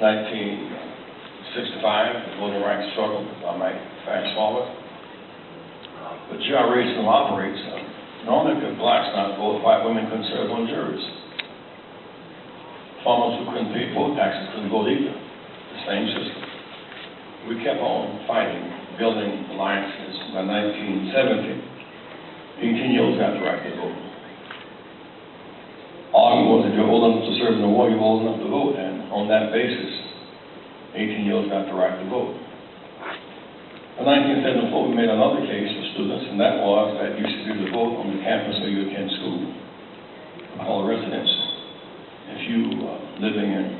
1965, the voting rights struggle, if I might fast forward. But GRA still operates. Normally, if blacks not vote, white women couldn't serve on juries. Farmers who couldn't pay vote taxes couldn't vote either. The same system. We kept on fighting, building alliances. By 1970, 18 years got the right to vote. Argument was if you're old enough to serve in the war, you're old enough to vote. And on that basis, 18 years got the right to vote. In 1974, we made another case for students, and that was that you should be able to vote on the campus where you attend school, called residence. If you living in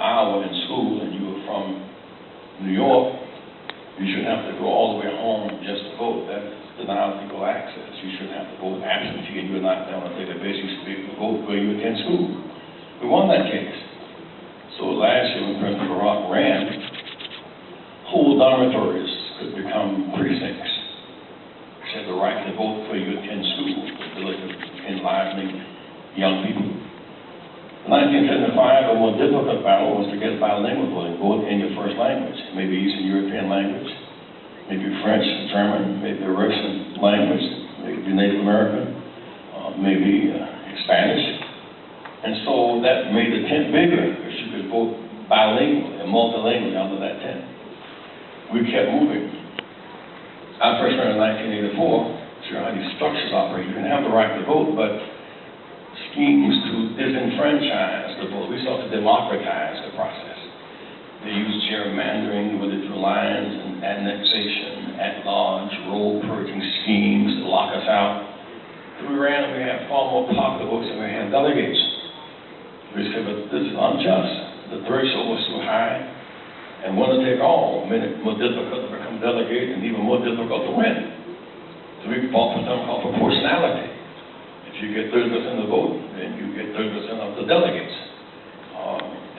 Iowa in school and you were from New York, you shouldn't have to go all the way home just to vote. That denies people access. You shouldn't have to vote absentee, and you're not on a daily basis. You should be able to vote where you attend school. We won that case. So last year when President Barack ran, whole dormitories could become precincts. She had the right to vote where you attend school, the ability to enliven young people. In 1975, a more difficult battle was to get bilingual voting, vote in your first language, maybe Eastern European language, maybe French, German, maybe a Russian language, maybe Native American, maybe Spanish. And so that made the tent bigger, because you could vote bilingual and multilingual under that tent. We kept moving. I first ran in 1984, sure how these structures operate. You can have the right to vote, but schemes to disenfranchise the vote. We sought to democratize the process. They used gerrymandering with it through lines and annexation, at-large, roll-purging schemes to lock us out. We ran and we had far more popular votes than we had delegates. We said, but this is unjust. The threshold was too high, and winner take all made it more difficult to become delegate and even more difficult to win. So we fought for something called proportionality. If you get 30% of the vote, then you get 30% of the delegates.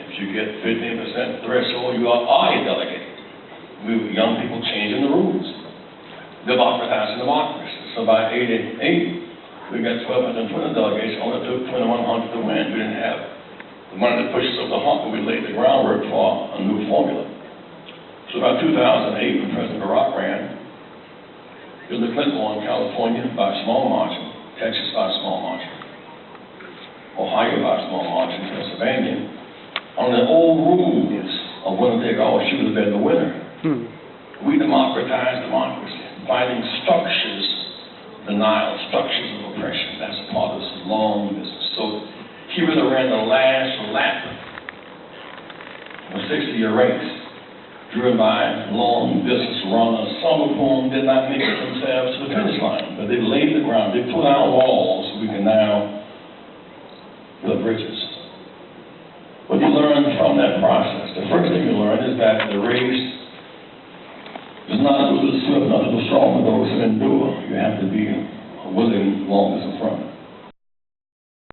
If you get 15% threshold, you are a delegate. We were young people changing the rules, democratizing democracy. So by 88, we got 1,220 delegates, only took 2,100 to win. We didn't have the money to push us over the hump, and we laid the groundwork for a new formula. So by 2008, when President Barack ran, Hillary Clinton won California by a small margin, Texas by a small margin, Ohio by a small margin, Pennsylvania. On the old rules of winner take all, she would have been the winner. We democratized democracy, fighting structures, denial, structures of oppression. That's a part of this long business. So he really ran the last lap of a 60-year race, driven by long distance runners, some of whom did not make it themselves to the finish line, but they laid the ground, they put out walls so we can now build bridges. What you learn from that process, the first thing you learn is that the race is not to the swift, not to the strong, but those who endure. You have to be a willing long distance runner.